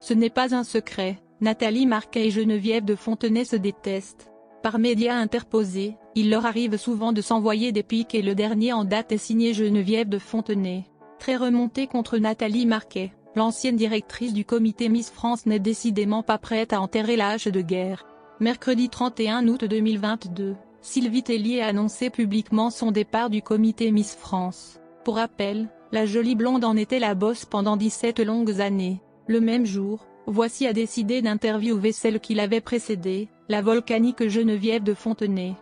Ce n'est pas un secret, Nathalie Marquet et Geneviève de Fontenay se détestent. Par médias interposés, il leur arrive souvent de s'envoyer des pics et le dernier en date est signé Geneviève de Fontenay. Très remontée contre Nathalie Marquet, l'ancienne directrice du comité Miss France n'est décidément pas prête à enterrer la hache de guerre. Mercredi 31 août 2022, Sylvie Tellier a annoncé publiquement son départ du comité Miss France. Pour rappel, la jolie blonde en était la boss pendant 17 longues années. Le même jour, Voici a décidé d'interviewer celle qui l'avait précédée, la volcanique Geneviève de Fontenay.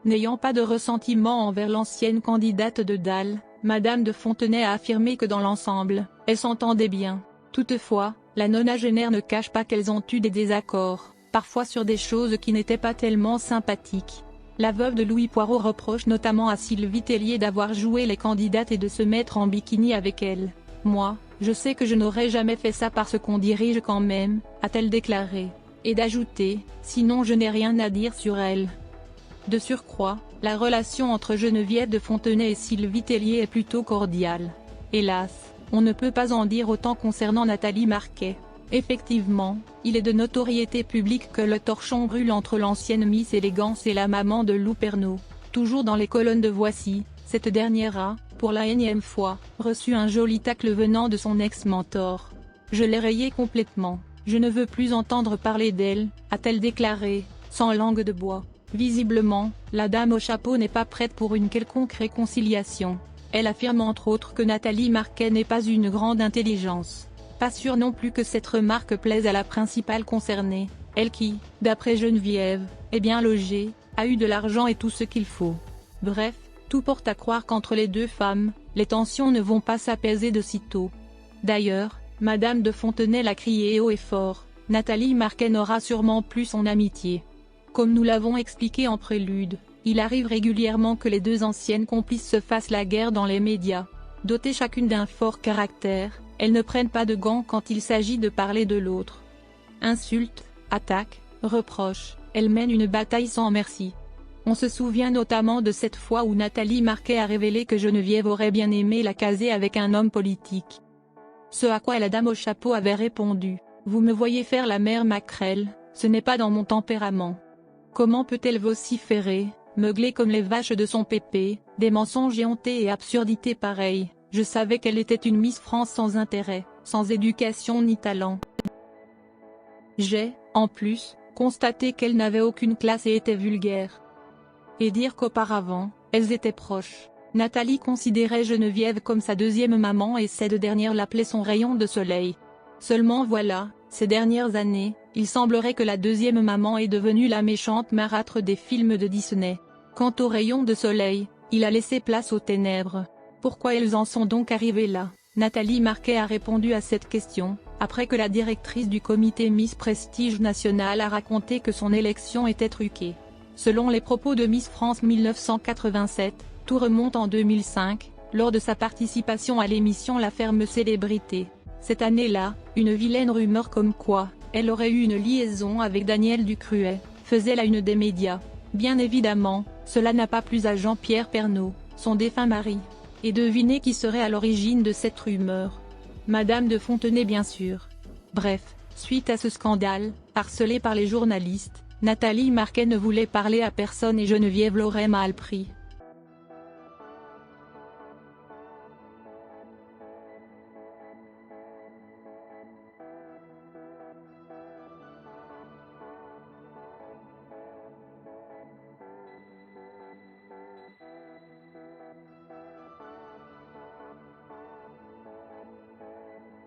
N'ayant pas de ressentiment envers l'ancienne candidate de Dal, Madame de Fontenay a affirmé que dans l'ensemble, elles s'entendaient bien. Toutefois, la nonagénaire ne cache pas qu'elles ont eu des désaccords, parfois sur des choses qui n'étaient pas tellement sympathiques. La veuve de Louis Poirot reproche notamment à Sylvie Tellier d'avoir joué les candidates et de se mettre en bikini avec elle. « Moi, je sais que je n'aurais jamais fait ça parce qu'on dirige quand même », a-t-elle déclaré. Et d'ajouter « Sinon je n'ai rien à dire sur elle ». De surcroît, la relation entre Geneviève de Fontenay et Sylvie Tellier est plutôt cordiale. Hélas, on ne peut pas en dire autant concernant Nathalie Marquet. Effectivement, il est de notoriété publique que le torchon brûle entre l'ancienne Miss Élégance et la maman de Lou Pernaut. Toujours dans les colonnes de Voici, cette dernière a, pour la énième fois, reçu un joli tacle venant de son ex-mentor. « Je l'ai rayée complètement, je ne veux plus entendre parler d'elle », a-t-elle déclaré, sans langue de bois. Visiblement, la dame au chapeau n'est pas prête pour une quelconque réconciliation. Elle affirme entre autres que Nathalie Marquet n'est pas une grande intelligence. Pas sûr non plus que cette remarque plaise à la principale concernée, elle qui, d'après Geneviève, est bien logée, a eu de l'argent et tout ce qu'il faut. Bref, tout porte à croire qu'entre les deux femmes, les tensions ne vont pas s'apaiser de sitôt. D'ailleurs, Madame de Fontenay l'a crié haut et fort, Nathalie Marquet n'aura sûrement plus son amitié. Comme nous l'avons expliqué en prélude, il arrive régulièrement que les deux anciennes complices se fassent la guerre dans les médias. Dotées chacune d'un fort caractère, elles ne prennent pas de gants quand il s'agit de parler de l'autre. Insultes, attaques, reproches, elles mènent une bataille sans merci. On se souvient notamment de cette fois où Nathalie Marquet a révélé que Geneviève aurait bien aimé la caser avec un homme politique. Ce à quoi la dame au chapeau avait répondu « Vous me voyez faire la mère maquerelle, ce n'est pas dans mon tempérament. Comment peut-elle vociférer, meugler comme les vaches de son pépé, des mensonges éhontés et absurdités pareilles. Je savais qu'elle était une Miss France sans intérêt, sans éducation ni talent. J'ai, en plus, constaté qu'elle n'avait aucune classe et était vulgaire. Et dire qu'auparavant, elles étaient proches. Nathalie considérait Geneviève comme sa deuxième maman et cette dernière l'appelait son rayon de soleil. Seulement voilà, ces dernières années, il semblerait que la deuxième maman est devenue la méchante marâtre des films de Disney. Quant au rayon de soleil, il a laissé place aux ténèbres. Pourquoi elles en sont donc arrivées là? Nathalie Marquet a répondu à cette question, après que la directrice du comité Miss Prestige National a raconté que son élection était truquée. Selon les propos de Miss France 1987, tout remonte en 2005, lors de sa participation à l'émission La Ferme Célébrité. Cette année-là, une vilaine rumeur comme quoi, elle aurait eu une liaison avec Daniel Ducruet, faisait la une des médias. Bien évidemment, cela n'a pas plu à Jean-Pierre Pernaut, son défunt mari. Et devinez qui serait à l'origine de cette rumeur. Madame de Fontenay bien sûr. Bref, suite à ce scandale, harcelée par les journalistes, Nathalie Marquet ne voulait parler à personne et Geneviève l'aurait mal pris.